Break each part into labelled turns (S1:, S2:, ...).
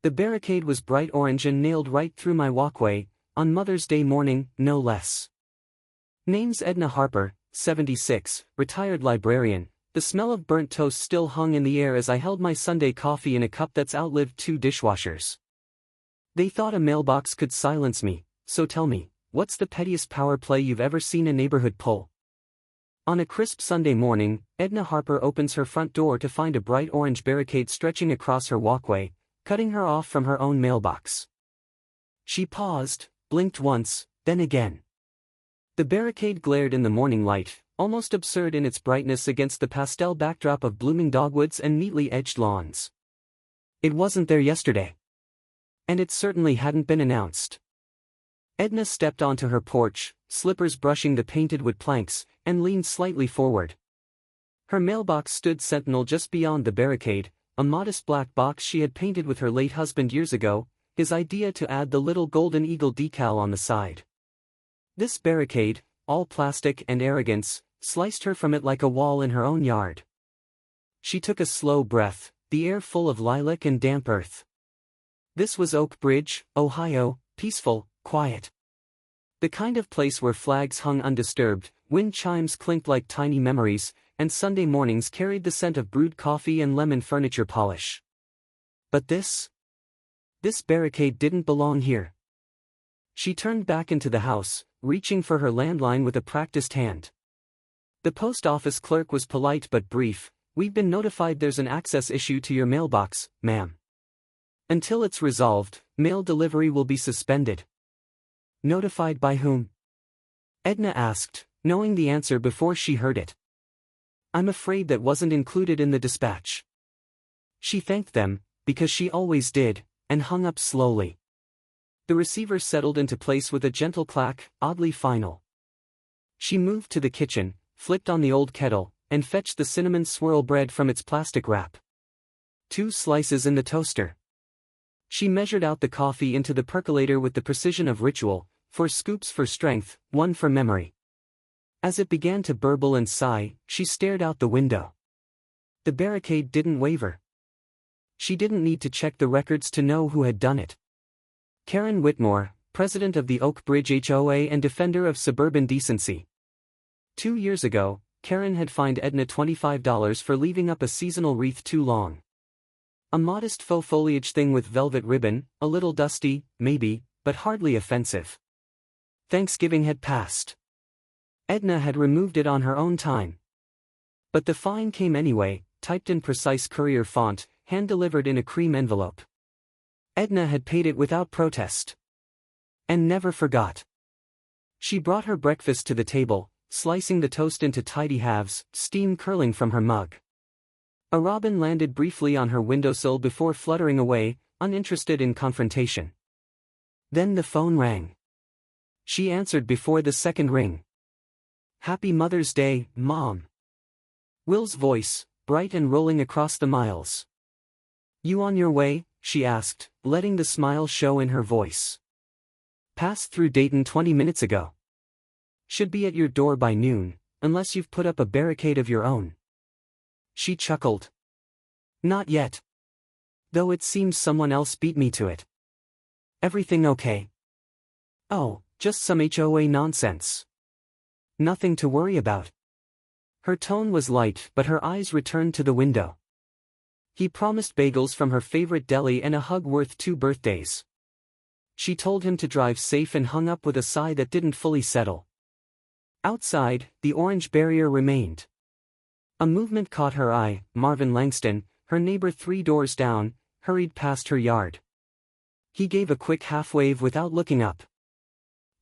S1: The barricade was bright orange and nailed right through my walkway, on Mother's Day morning, no less. Name's Edna Harper, 76, retired librarian. The smell of burnt toast still hung in the air as I held my Sunday coffee in a cup that's outlived 2 dishwashers. They thought a mailbox could silence me, so tell me, what's the pettiest power play you've ever seen a neighborhood pull? On a crisp Sunday morning, Edna Harper opens her front door to find a bright orange barricade stretching across her walkway, cutting her off from her own mailbox. She paused, blinked once, then again. The barricade glared in the morning light, almost absurd in its brightness against the pastel backdrop of blooming dogwoods and neatly edged lawns. It wasn't there yesterday. And it certainly hadn't been announced. Edna stepped onto her porch, slippers brushing the painted wood planks, and leaned slightly forward. Her mailbox stood sentinel just beyond the barricade, a modest black box she had painted with her late husband years ago, his idea to add the little golden eagle decal on the side. This barricade, all plastic and arrogance, sliced her from it like a wall in her own yard. She took a slow breath, the air full of lilac and damp earth. This was Oak Bridge, Ohio, peaceful, quiet. The kind of place where flags hung undisturbed, wind chimes clinked like tiny memories, and Sunday mornings carried the scent of brewed coffee and lemon furniture polish. But this barricade didn't belong here. She turned back into the house, reaching for her landline with a practiced hand. The post office clerk was polite but brief. "We've been notified there's an access issue to your mailbox, ma'am. Until it's resolved, mail delivery will be suspended." Notified by whom? Edna asked, knowing the answer before she heard it. "I'm afraid that wasn't included in the dispatch." She thanked them, because she always did, and hung up slowly. The receiver settled into place with a gentle clack, oddly final. She moved to the kitchen, flicked on the old kettle, and fetched the cinnamon swirl bread from its plastic wrap. 2 slices in the toaster. She measured out the coffee into the percolator with the precision of ritual, 4 scoops for strength, 1 for memory. As it began to burble and sigh, she stared out the window. The barricade didn't waver. She didn't need to check the records to know who had done it. Karen Whitmore, president of the Oak Bridge HOA and defender of suburban decency. 2 years ago, Karen had fined Edna $25 for leaving up a seasonal wreath too long. A modest faux foliage thing with velvet ribbon, a little dusty, maybe, but hardly offensive. Thanksgiving had passed. Edna had removed it on her own time. But the fine came anyway, typed in precise courier font, hand-delivered in a cream envelope. Edna had paid it without protest. And never forgot. She brought her breakfast to the table, slicing the toast into tidy halves, steam curling from her mug. A robin landed briefly on her windowsill before fluttering away, uninterested in confrontation. Then the phone rang. She answered before the second ring. "Happy Mother's Day, Mom." Will's voice, bright and rolling across the miles. "You on your way?" she asked, letting the smile show in her voice. "Passed through Dayton 20 minutes ago. Should be at your door by noon, unless you've put up a barricade of your own." She chuckled. "Not yet. Though it seems someone else beat me to it." "Everything okay?" "Oh, just some HOA nonsense. Nothing to worry about." Her tone was light, but her eyes returned to the window. He promised bagels from her favorite deli and a hug worth 2 birthdays. She told him to drive safe and hung up with a sigh that didn't fully settle. Outside, the orange barrier remained. A movement caught her eye. Marvin Langston, her neighbor 3 doors down, hurried past her yard. He gave a quick half-wave without looking up.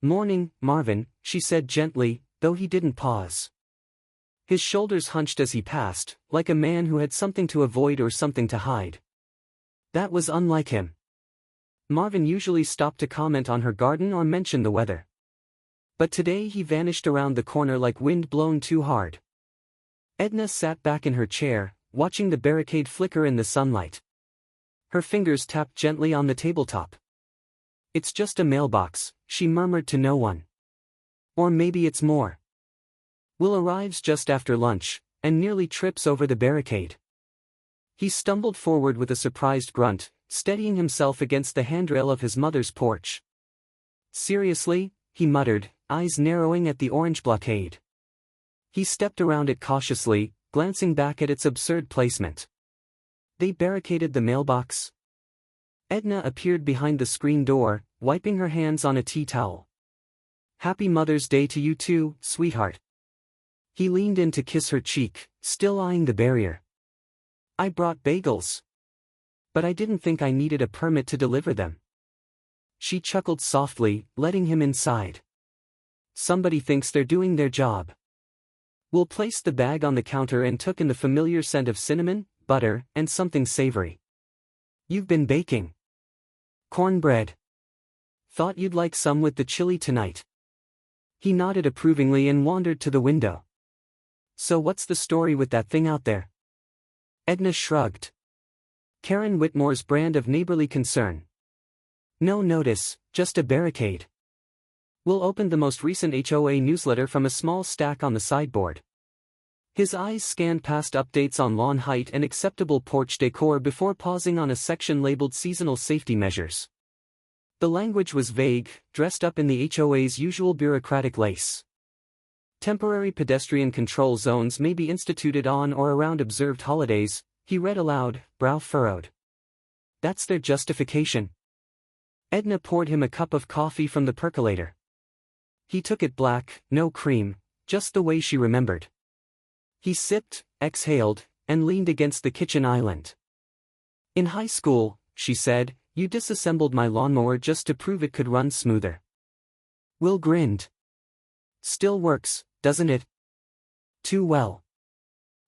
S1: "Morning, Marvin," she said gently, though he didn't pause. His shoulders hunched as he passed, like a man who had something to avoid or something to hide. That was unlike him. Marvin usually stopped to comment on her garden or mention the weather. But today he vanished around the corner like wind blown too hard. Edna sat back in her chair, watching the barricade flicker in the sunlight. Her fingers tapped gently on the tabletop. "It's just a mailbox," she murmured to no one. "Or maybe it's more." Will arrives just after lunch, and nearly trips over the barricade. He stumbled forward with a surprised grunt, steadying himself against the handrail of his mother's porch. "Seriously?" he muttered, eyes narrowing at the orange blockade. He stepped around it cautiously, glancing back at its absurd placement. They barricaded the mailbox. Edna appeared behind the screen door, wiping her hands on a tea towel. "Happy Mother's Day to you too, sweetheart." He leaned in to kiss her cheek, still eyeing the barrier. "I brought bagels. But I didn't think I needed a permit to deliver them." She chuckled softly, letting him inside. "Somebody thinks they're doing their job." Will placed the bag on the counter and took in the familiar scent of cinnamon, butter, and something savory. "You've been baking cornbread. Thought you'd like some with the chili tonight." He nodded approvingly and wandered to the window. "So what's the story with that thing out there?" Edna shrugged. Karen Whitmore's brand of neighborly concern. "No notice, just a barricade." Will opened the most recent HOA newsletter from a small stack on the sideboard. His eyes scanned past updates on lawn height and acceptable porch decor before pausing on a section labeled seasonal safety measures. The language was vague, dressed up in the HOA's usual bureaucratic lace. "Temporary pedestrian control zones may be instituted on or around observed holidays," he read aloud, brow furrowed. "That's their justification." Edna poured him a cup of coffee from the percolator. He took it black, no cream, just the way she remembered. He sipped, exhaled, and leaned against the kitchen island. "In high school," she said, "you disassembled my lawnmower just to prove it could run smoother." Will grinned. "Still works, doesn't it?" "Too well.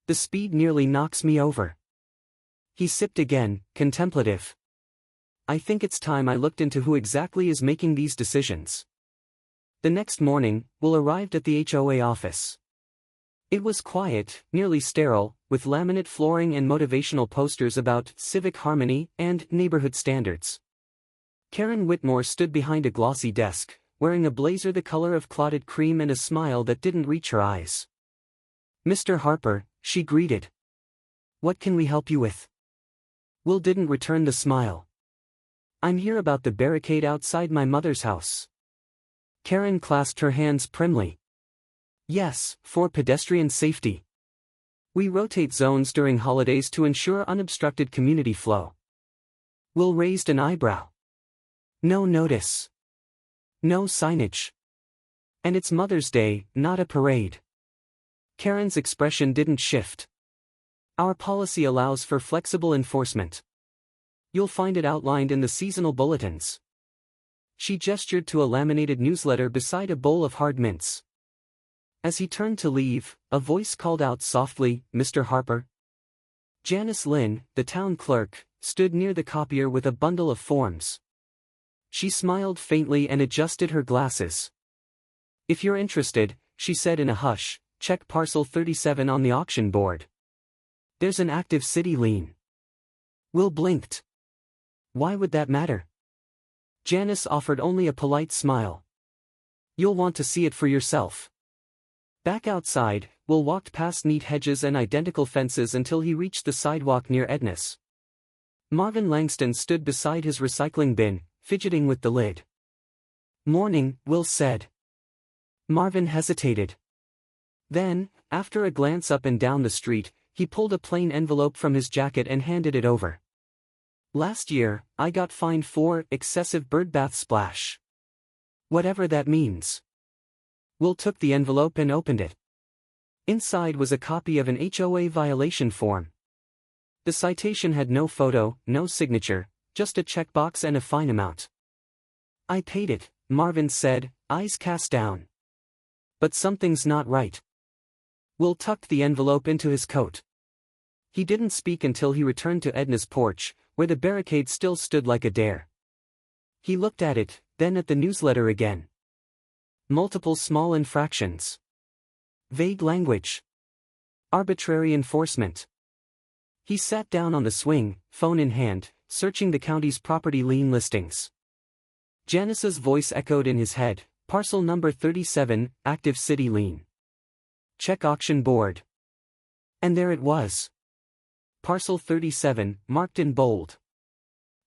S1: The speed nearly knocks me over." He sipped again, contemplative. "I think it's time I looked into who exactly is making these decisions." The next morning, Will arrived at the HOA office. It was quiet, nearly sterile, with laminate flooring and motivational posters about civic harmony and neighborhood standards. Karen Whitmore stood behind a glossy desk, wearing a blazer the color of clotted cream and a smile that didn't reach her eyes. "Mr. Harper," she greeted. "What can we help you with?" Will didn't return the smile. "I'm here about the barricade outside my mother's house." Karen clasped her hands primly. "Yes, for pedestrian safety. We rotate zones during holidays to ensure unobstructed community flow." Will raised an eyebrow. "No notice. No signage. And it's Mother's Day, not a parade." Karen's expression didn't shift. "Our policy allows for flexible enforcement. You'll find it outlined in the seasonal bulletins." She gestured to a laminated newsletter beside a bowl of hard mints. As he turned to leave, a voice called out softly, "Mr. Harper?" Janice Lynn, the town clerk, stood near the copier with a bundle of forms. She smiled faintly and adjusted her glasses. "If you're interested," she said in a hush, "check parcel 37 on the auction board. There's an active city lien." Will blinked. "Why would that matter?" Janice offered only a polite smile. "You'll want to see it for yourself." Back outside, Will walked past neat hedges and identical fences until he reached the sidewalk near Edna's. Marvin Langston stood beside his recycling bin, fidgeting with the lid. "Morning," Will said. Marvin hesitated. Then, after a glance up and down the street, he pulled a plain envelope from his jacket and handed it over. "Last year, I got fined for excessive birdbath splash. Whatever that means." Will took the envelope and opened it. Inside was a copy of an HOA violation form. The citation had no photo, no signature, just a checkbox and a fine amount. "I paid it," Marvin said, eyes cast down. "But something's not right." Will tucked the envelope into his coat. He didn't speak until he returned to Edna's porch, where the barricade still stood like a dare. He looked at it, then at the newsletter again. Multiple small infractions. Vague language. Arbitrary enforcement. He sat down on the swing, phone in hand, searching the county's property lien listings. Janice's voice echoed in his head, "Parcel number 37, active city lien. Check auction board." And there it was. Parcel 37, marked in bold.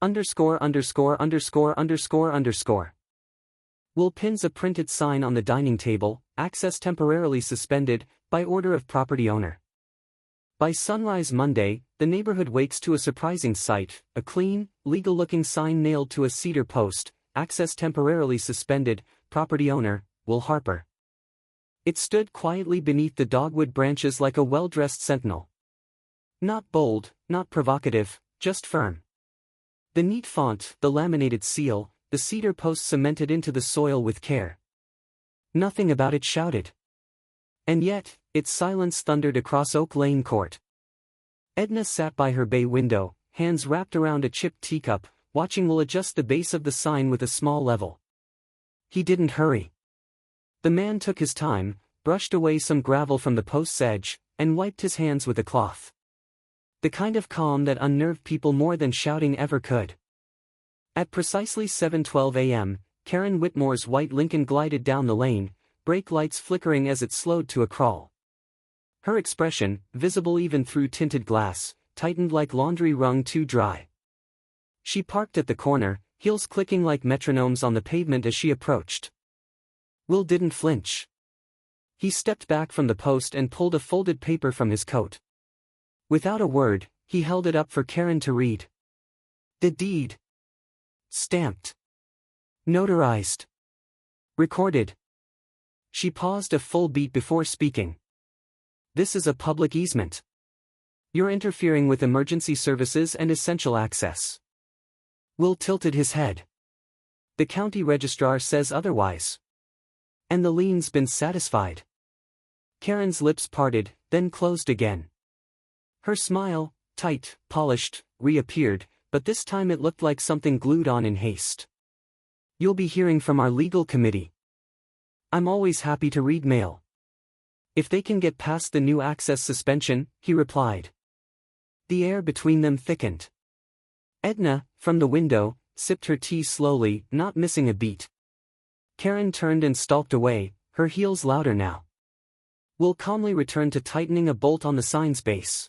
S1: Underscore underscore underscore underscore underscore. Will pins a printed sign on the dining table, access temporarily suspended, by order of property owner. By sunrise Monday, the neighborhood wakes to a surprising sight, a clean, legal-looking sign nailed to a cedar post, access temporarily suspended, property owner, Will Harper. It stood quietly beneath the dogwood branches like a well-dressed sentinel. Not bold, not provocative, just firm. The neat font, the laminated seal, the cedar post cemented into the soil with care. Nothing about it shouted. And yet, its silence thundered across Oak Lane Court. Edna sat by her bay window, hands wrapped around a chipped teacup, watching Will adjust the base of the sign with a small level. He didn't hurry. The man took his time, brushed away some gravel from the post's edge, and wiped his hands with a cloth. The kind of calm that unnerved people more than shouting ever could. At precisely 7:12 a.m., Karen Whitmore's white Lincoln glided down the lane, brake lights flickering as it slowed to a crawl. Her expression, visible even through tinted glass, tightened like laundry wrung too dry. She parked at the corner, heels clicking like metronomes on the pavement as she approached. Will didn't flinch. He stepped back from the post and pulled a folded paper from his coat. Without a word, he held it up for Karen to read. The deed. Stamped. Notarized. Recorded. She paused a full beat before speaking. This is a public easement. You're interfering with emergency services and essential access. Will tilted his head. The county registrar says otherwise. And the lien's been satisfied. Karen's lips parted, then closed again. Her smile, tight, polished, reappeared, but this time it looked like something glued on in haste. You'll be hearing from our legal committee. I'm always happy to read mail. If they can get past the new access suspension, he replied. The air between them thickened. Edna, from the window, sipped her tea slowly, not missing a beat. Karen turned and stalked away, her heels louder now. Will calmly returned to tightening a bolt on the sign's base.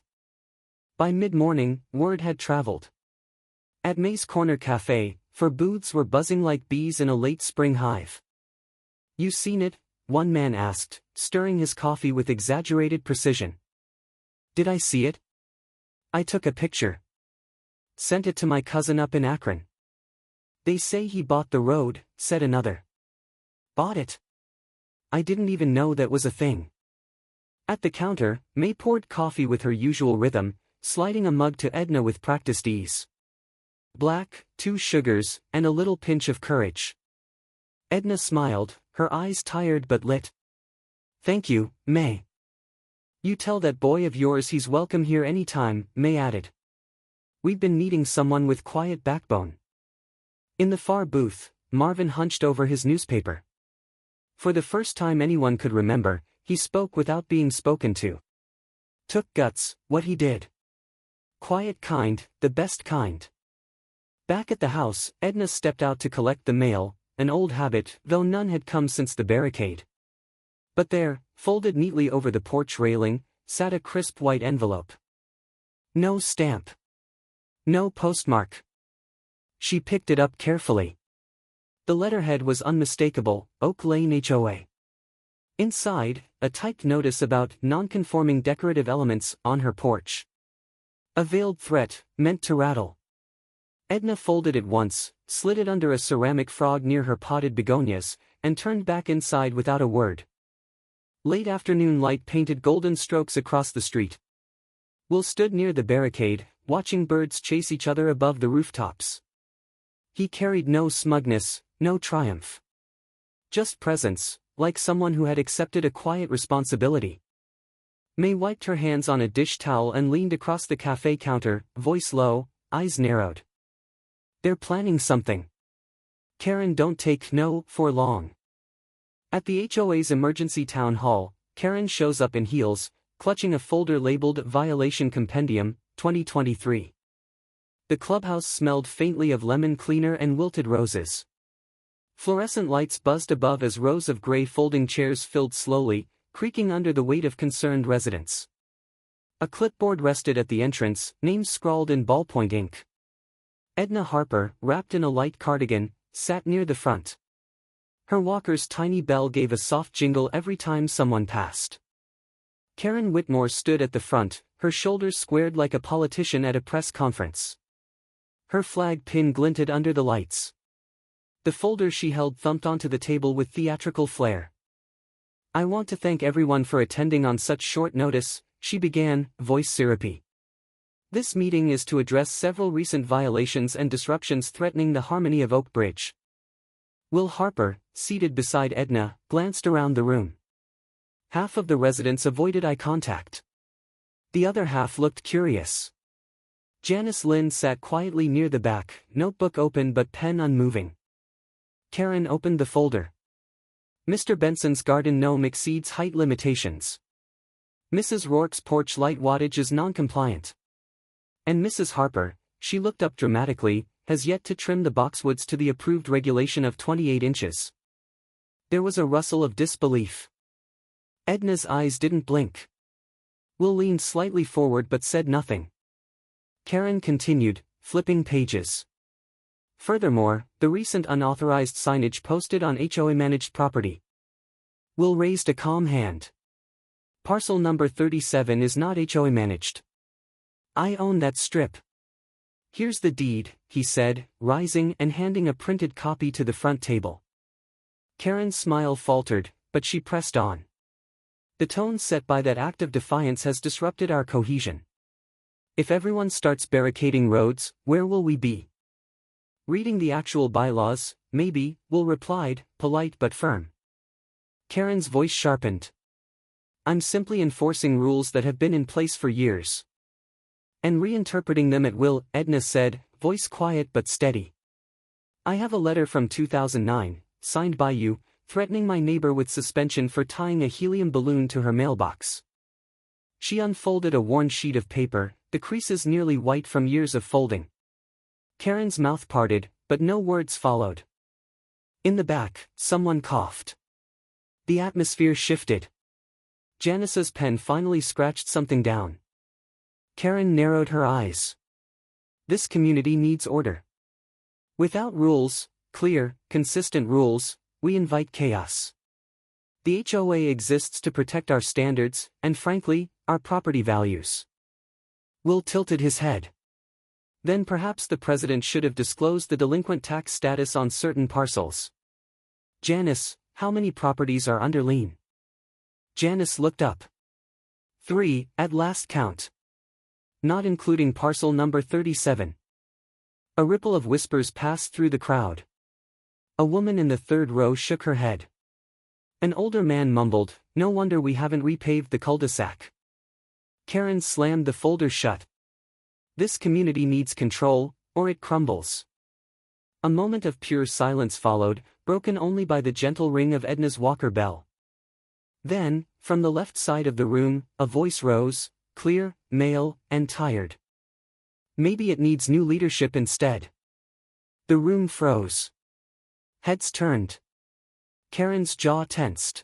S1: By mid-morning, word had traveled. At May's Corner Cafe, for booths were buzzing like bees in a late spring hive. You seen it? One man asked, stirring his coffee with exaggerated precision. Did I see it? I took a picture. Sent it to my cousin up in Akron. They say he bought the road, said another. Bought it? I didn't even know that was a thing. At the counter, May poured coffee with her usual rhythm, sliding a mug to Edna with practiced ease. Black, 2 sugars, and a little pinch of courage. Edna smiled, her eyes tired but lit. Thank you, May. You tell that boy of yours he's welcome here any time, May added. We've been needing someone with quiet backbone. In the far booth, Marvin hunched over his newspaper. For the first time anyone could remember, he spoke without being spoken to. Took guts, what he did. Quiet kind, the best kind. Back at the house, Edna stepped out to collect the mail, an old habit, though none had come since the barricade. But there, folded neatly over the porch railing, sat a crisp white envelope. No stamp. No postmark. She picked it up carefully. The letterhead was unmistakable, Oak Lane HOA. Inside, a typed notice about non-conforming decorative elements on her porch. A veiled threat, meant to rattle. Edna folded it once, slid it under a ceramic frog near her potted begonias, and turned back inside without a word. Late afternoon light painted golden strokes across the street. Will stood near the barricade, watching birds chase each other above the rooftops. He carried no smugness, no triumph. Just presence, like someone who had accepted a quiet responsibility. May wiped her hands on a dish towel and leaned across the cafe counter, voice low, eyes narrowed. They're planning something. Karen don't take no for long. At the HOA's emergency town hall, Karen shows up in heels, clutching a folder labeled Violation Compendium, 2023. The clubhouse smelled faintly of lemon cleaner and wilted roses. Fluorescent lights buzzed above as rows of gray folding chairs filled slowly, creaking under the weight of concerned residents. A clipboard rested at the entrance, names scrawled in ballpoint ink. Edna Harper, wrapped in a light cardigan, sat near the front. Her walker's tiny bell gave a soft jingle every time someone passed. Karen Whitmore stood at the front, her shoulders squared like a politician at a press conference. Her flag pin glinted under the lights. The folder she held thumped onto the table with theatrical flair. "I want to thank everyone for attending on such short notice," she began, voice syrupy. "This meeting is to address several recent violations and disruptions threatening the harmony of Oak Bridge." Will Harper, seated beside Edna, glanced around the room. Half of the residents avoided eye contact. The other half looked curious. Janice Lynn sat quietly near the back, notebook open but pen unmoving. Karen opened the folder. "Mr. Benson's garden gnome exceeds height limitations. Mrs. Rourke's porch light wattage is non-compliant. And Mrs. Harper," she looked up dramatically, "has yet to trim the boxwoods to the approved regulation of 28 inches. There was a rustle of disbelief. Edna's eyes didn't blink. Will leaned slightly forward but said nothing. Karen continued, flipping pages. "Furthermore, the recent unauthorized signage posted on HOA managed property." Will raised a calm hand. "Parcel number 37 is not HOA managed. I own that strip. Here's the deed," he said, rising and handing a printed copy to the front table. Karen's smile faltered, but she pressed on. "The tone set by that act of defiance has disrupted our cohesion. If everyone starts barricading roads, where will we be?" "Reading the actual bylaws, maybe," Will replied, polite but firm. Karen's voice sharpened. "I'm simply enforcing rules that have been in place for years. And reinterpreting them at will," Edna said, voice quiet but steady. "I have a letter from 2009, signed by you, threatening my neighbor with suspension for tying a helium balloon to her mailbox." She unfolded a worn sheet of paper, the creases nearly white from years of folding. Karen's mouth parted, but no words followed. In the back, someone coughed. The atmosphere shifted. Janice's pen finally scratched something down. Karen narrowed her eyes. "This community needs order. Without rules, clear, consistent rules, we invite chaos. The HOA exists to protect our standards, and frankly, our property values." Will tilted his head. "Then perhaps the president should have disclosed the delinquent tax status on certain parcels." "Janice, how many properties are under lien?" Janice looked up. 3, at last count. Not including parcel number 37. A ripple of whispers passed through the crowd. A woman in the third row shook her head. An older man mumbled, "No wonder we haven't repaved the cul-de-sac." Karen slammed the folder shut. "This community needs control, or it crumbles." A moment of pure silence followed, broken only by the gentle ring of Edna's walker bell. Then, from the left side of the room, a voice rose, clear, male, and tired. "Maybe it needs new leadership instead." The room froze. Heads turned. Karen's jaw tensed.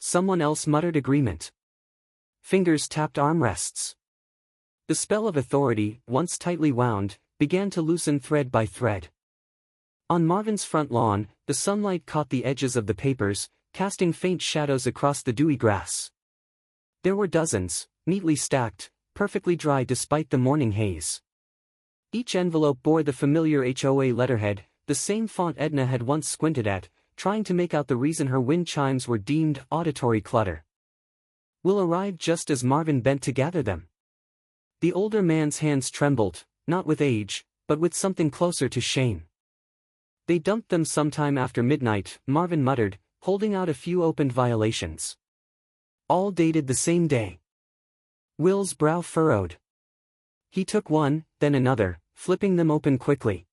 S1: Someone else muttered agreement. Fingers tapped armrests. The spell of authority, once tightly wound, began to loosen thread by thread. On Marvin's front lawn, the sunlight caught the edges of the papers, casting faint shadows across the dewy grass. There were dozens, neatly stacked, perfectly dry despite the morning haze. Each envelope bore the familiar HOA letterhead, the same font Edna had once squinted at, trying to make out the reason her wind chimes were deemed auditory clutter. Will arrived just as Marvin bent to gather them. The older man's hands trembled, not with age, but with something closer to shame. "They dumped them sometime after midnight," Marvin muttered, holding out a few opened violations. "All dated the same day." Will's brow furrowed. He took one, then another, flipping them open quickly.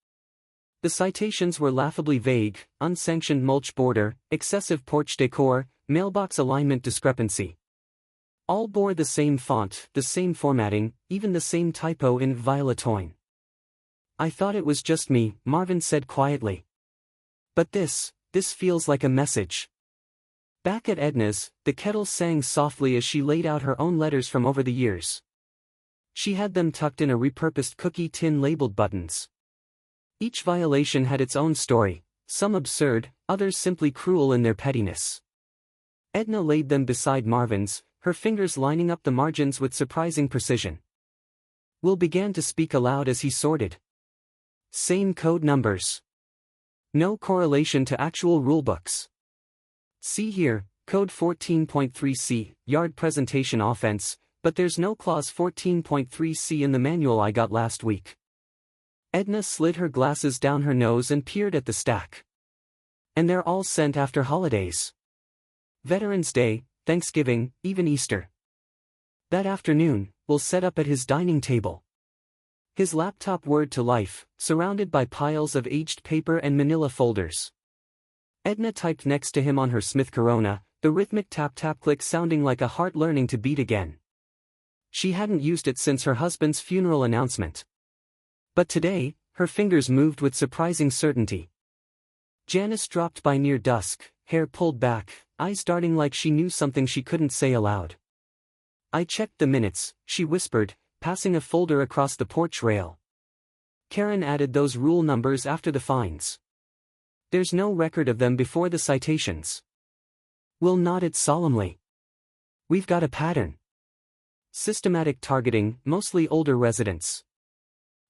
S1: The citations were laughably vague: unsanctioned mulch border, excessive porch decor, mailbox alignment discrepancy. All bore the same font, the same formatting, even the same typo in violatoin. "I thought it was just me," Marvin said quietly. "But this feels like a message." Back at Edna's, the kettle sang softly as she laid out her own letters from over the years. She had them tucked in a repurposed cookie tin labeled buttons. Each violation had its own story, some absurd, others simply cruel in their pettiness. Edna laid them beside Marvin's, her fingers lining up the margins with surprising precision. Will began to speak aloud as he sorted. Same code numbers. No correlation to actual rulebooks. See here, code 14.3c, yard presentation offense, but there's no clause 14.3c in the manual I got last week. Edna slid her glasses down her nose and peered at the stack. And they're all sent after holidays. Veterans Day, Thanksgiving, even Easter. That afternoon, Will set up at his dining table. His laptop whirred to life, surrounded by piles of aged paper and manila folders. Edna typed next to him on her Smith Corona, the rhythmic tap-tap-click sounding like a heart learning to beat again. She hadn't used it since her husband's funeral announcement. But today, her fingers moved with surprising certainty. Janice dropped by near dusk, hair pulled back, eyes darting like she knew something she couldn't say aloud. I checked the minutes, she whispered, passing a folder across the porch rail. Karen added those rule numbers after the fines. There's no record of them before the citations. Will nodded solemnly. We've got a pattern. Systematic targeting, mostly older residents.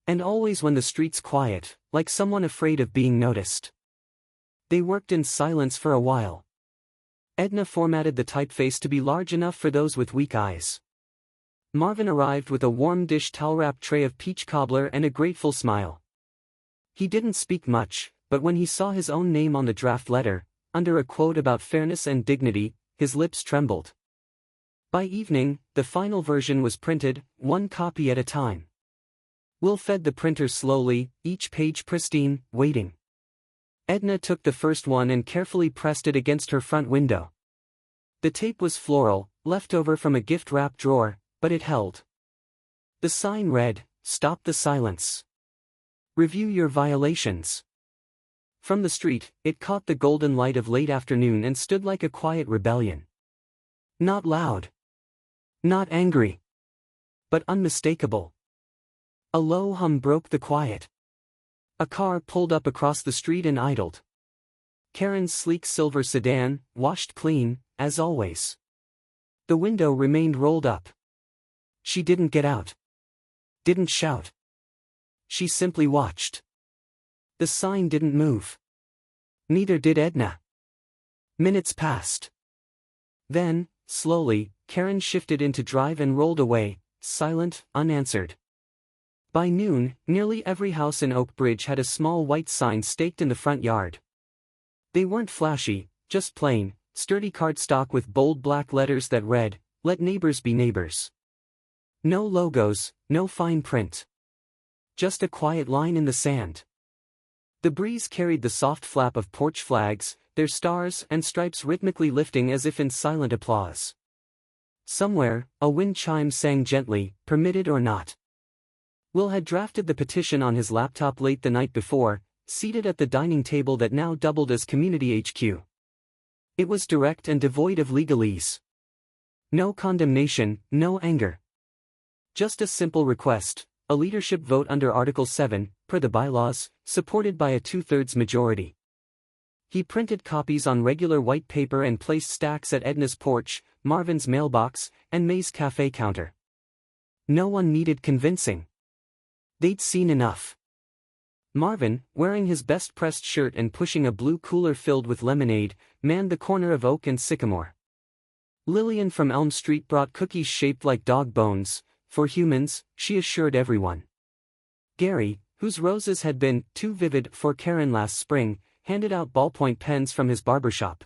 S1: And always when the street's quiet, like someone afraid of being noticed. They worked in silence for a while. Edna formatted the typeface to be large enough for those with weak eyes. Marvin arrived with a warm dish towel-wrapped tray of peach cobbler and a grateful smile. He didn't speak much, but when he saw his own name on the draft letter, under a quote about fairness and dignity, his lips trembled. By evening, the final version was printed, one copy at a time. Will fed the printer slowly, each page pristine, waiting. Edna took the first one and carefully pressed it against her front window. The tape was floral, leftover from a gift-wrap drawer, but it held. The sign read, "Stop the silence. Review your violations." From the street, it caught the golden light of late afternoon and stood like a quiet rebellion. Not loud. Not angry. But unmistakable. A low hum broke the quiet. A car pulled up across the street and idled. Karen's sleek silver sedan, washed clean, as always. The window remained rolled up. She didn't get out. Didn't shout. She simply watched. The sign didn't move. Neither did Edna. Minutes passed. Then, slowly, Karen shifted into drive and rolled away, silent, unanswered. By noon, nearly every house in Oak Bridge had a small white sign staked in the front yard. They weren't flashy, just plain, sturdy cardstock with bold black letters that read, "Let neighbors be neighbors." No logos, no fine print. Just a quiet line in the sand. The breeze carried the soft flap of porch flags, their stars and stripes rhythmically lifting as if in silent applause. Somewhere, a wind chime sang gently, permitted or not. Will had drafted the petition on his laptop late the night before, seated at the dining table that now doubled as community HQ. It was direct and devoid of legalese. No condemnation, no anger. Just a simple request, a leadership vote under Article 7, per the bylaws, supported by a 2/3 majority. He printed copies on regular white paper and placed stacks at Edna's porch, Marvin's mailbox, and May's cafe counter. No one needed convincing. They'd seen enough. Marvin, wearing his best pressed shirt and pushing a blue cooler filled with lemonade, manned the corner of Oak and Sycamore. Lillian from Elm Street brought cookies shaped like dog bones, for humans, she assured everyone. Gary, whose roses had been too vivid for Karen last spring, handed out ballpoint pens from his barbershop.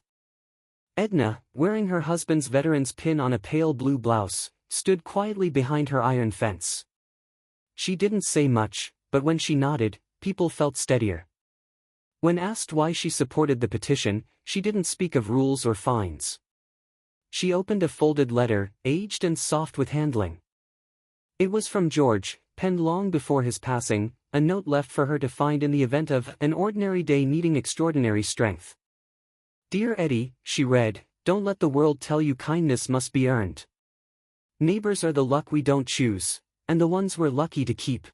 S1: Edna, wearing her husband's veteran's pin on a pale blue blouse, stood quietly behind her iron fence. She didn't say much, but when she nodded, people felt steadier. When asked why she supported the petition, she didn't speak of rules or fines. She opened a folded letter, aged and soft with handling. It was from George, penned long before his passing, a note left for her to find in the event of an ordinary day needing extraordinary strength. "Dear Eddie," she read, "don't let the world tell you kindness must be earned. Neighbors are the luck we don't choose, and the ones we're lucky to keep.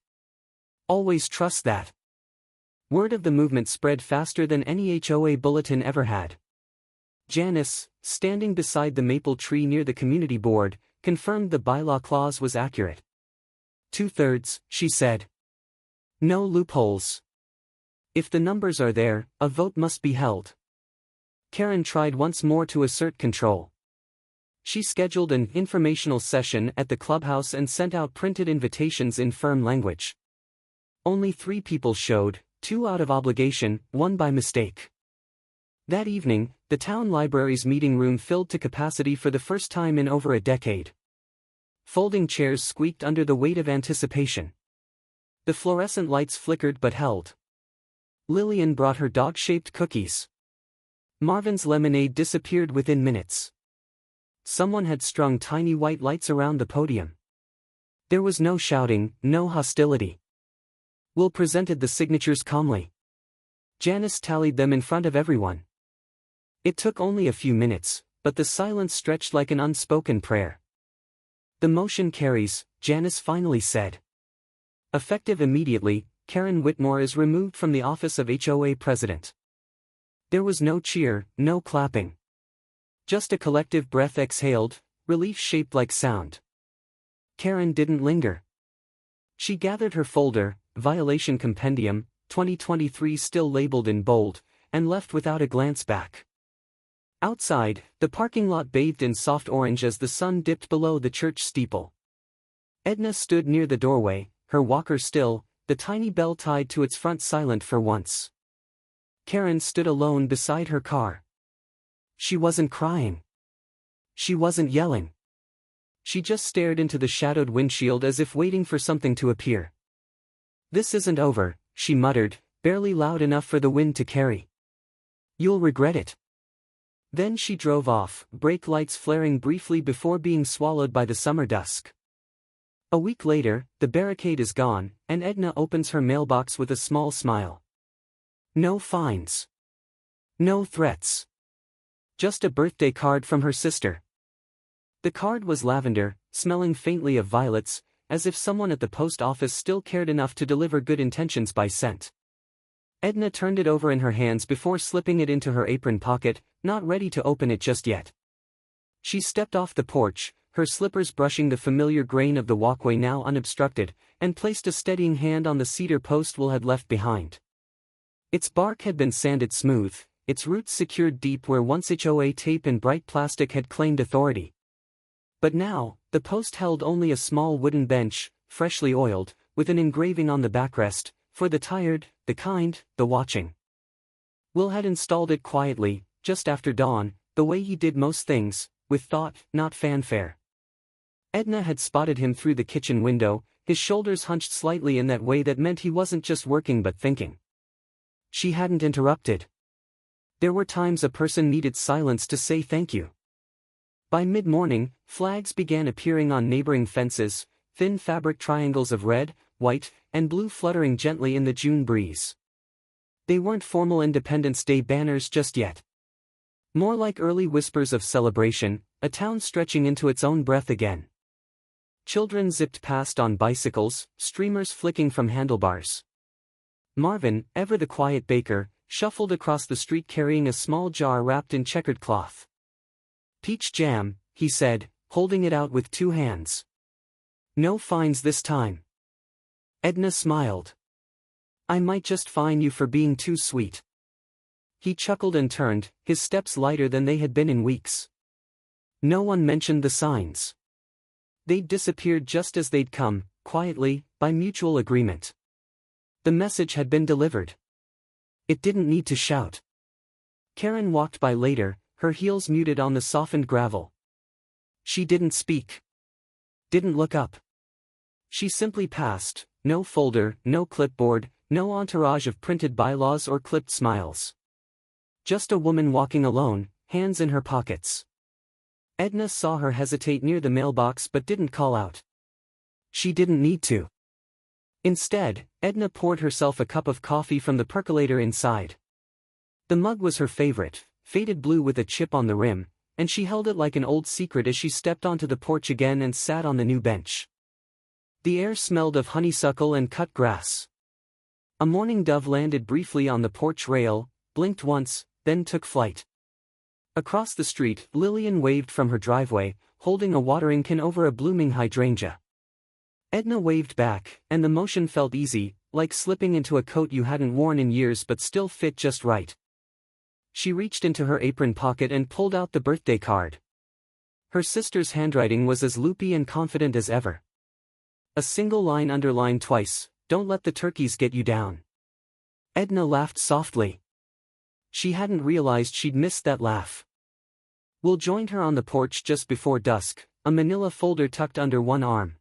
S1: Always trust that. Word of the movement spread faster than any HOA bulletin ever had. Janice, standing beside the maple tree near the community board, confirmed the bylaw clause was accurate. 2/3, she said. No loopholes. If the numbers are there, a vote must be held. Karen tried once more to assert control. She scheduled an informational session at the clubhouse and sent out printed invitations in firm language. Only 3 people showed, 2 out of obligation, 1 by mistake. That evening, the town library's meeting room filled to capacity for the first time in over a decade. Folding chairs squeaked under the weight of anticipation. The fluorescent lights flickered but held. Lillian brought her dog-shaped cookies. Marvin's lemonade disappeared within minutes. Someone had strung tiny white lights around the podium. There was no shouting, no hostility. Will presented the signatures calmly. Janice tallied them in front of everyone. It took only a few minutes, but the silence stretched like an unspoken prayer. The motion carries, Janice finally said. Effective immediately, Karen Whitmore is removed from the office of HOA president. There was no cheer, no clapping. Just a collective breath exhaled, relief shaped like sound. Karen didn't linger. She gathered her folder, Violation Compendium, 2023 still labeled in bold, and left without a glance back. Outside, the parking lot bathed in soft orange as the sun dipped below the church steeple. Edna stood near the doorway, her walker still, the tiny bell tied to its front silent for once. Karen stood alone beside her car. She wasn't crying. She wasn't yelling. She just stared into the shadowed windshield as if waiting for something to appear. This isn't over, she muttered, barely loud enough for the wind to carry. You'll regret it. Then she drove off, brake lights flaring briefly before being swallowed by the summer dusk. A week later, the barricade is gone, and Edna opens her mailbox with a small smile. No fines. No threats. Just a birthday card from her sister. The card was lavender, smelling faintly of violets, as if someone at the post office still cared enough to deliver good intentions by scent. Edna turned it over in her hands before slipping it into her apron pocket, not ready to open it just yet. She stepped off the porch, her slippers brushing the familiar grain of the walkway now unobstructed, and placed a steadying hand on the cedar post Will had left behind. Its bark had been sanded smooth, its roots secured deep where once HOA tape and bright plastic had claimed authority. But now, the post held only a small wooden bench, freshly oiled, with an engraving on the backrest, for the tired, the kind, the watching. Will had installed it quietly, just after dawn, the way he did most things, with thought, not fanfare. Edna had spotted him through the kitchen window, his shoulders hunched slightly in that way that meant he wasn't just working but thinking. She hadn't interrupted. There were times a person needed silence to say thank you. By mid-morning, flags began appearing on neighboring fences, thin fabric triangles of red, white, and blue fluttering gently in the June breeze. They weren't formal Independence Day banners just yet. More like early whispers of celebration, a town stretching into its own breath again. Children zipped past on bicycles, streamers flicking from handlebars. Marvin, ever the quiet baker, shuffled across the street carrying a small jar wrapped in checkered cloth. Peach jam, he said, holding it out with 2 hands. No fines this time. Edna smiled. I might just fine you for being too sweet. He chuckled and turned, his steps lighter than they had been in weeks. No one mentioned the signs. They'd disappeared just as they'd come, quietly, by mutual agreement. The message had been delivered. It didn't need to shout. Karen walked by later, her heels muted on the softened gravel. She didn't speak. Didn't look up. She simply passed, no folder, no clipboard, no entourage of printed bylaws or clipped smiles. Just a woman walking alone, hands in her pockets. Edna saw her hesitate near the mailbox but didn't call out. She didn't need to. Instead, Edna poured herself a cup of coffee from the percolator inside. The mug was her favorite, faded blue with a chip on the rim, and she held it like an old secret as she stepped onto the porch again and sat on the new bench. The air smelled of honeysuckle and cut grass. A mourning dove landed briefly on the porch rail, blinked once, then took flight. Across the street, Lillian waved from her driveway, holding a watering can over a blooming hydrangea. Edna waved back, and the motion felt easy, like slipping into a coat you hadn't worn in years but still fit just right. She reached into her apron pocket and pulled out the birthday card. Her sister's handwriting was as loopy and confident as ever. A single line underlined twice, "Don't let the turkeys get you down." Edna laughed softly. She hadn't realized she'd missed that laugh. Will joined her on the porch just before dusk, a manila folder tucked under one arm.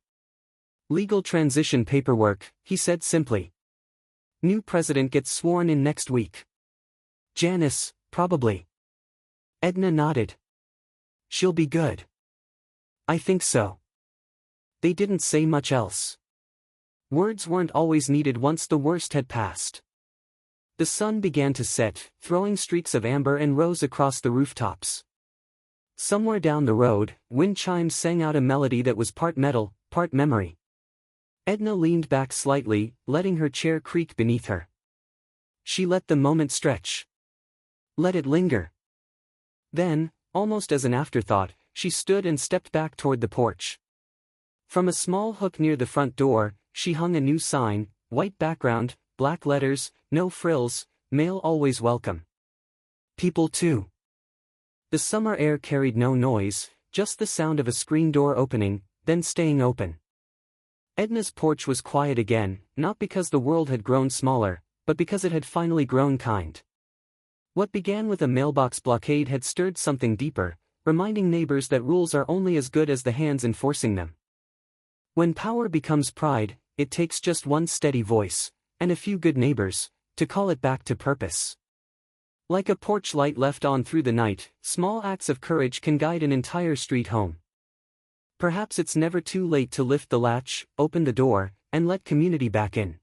S1: "Legal transition paperwork," he said simply. "New president gets sworn in next week. Janice, probably." Edna nodded. "She'll be good." "I think so." They didn't say much else. Words weren't always needed once the worst had passed. The sun began to set, throwing streaks of amber and rose across the rooftops. Somewhere down the road, wind chimes sang out a melody that was part metal, part memory. Edna leaned back slightly, letting her chair creak beneath her. She let the moment stretch. Let it linger. Then, almost as an afterthought, she stood and stepped back toward the porch. From a small hook near the front door, she hung a new sign, white background, black letters, no frills, mail always welcome. People too. The summer air carried no noise, just the sound of a screen door opening, then staying open. Edna's porch was quiet again, not because the world had grown smaller, but because it had finally grown kind. What began with a mailbox blockade had stirred something deeper, reminding neighbors that rules are only as good as the hands enforcing them. When power becomes pride, it takes just one steady voice, and a few good neighbors, to call it back to purpose. Like a porch light left on through the night, small acts of courage can guide an entire street home. Perhaps it's never too late to lift the latch, open the door, and let community back in.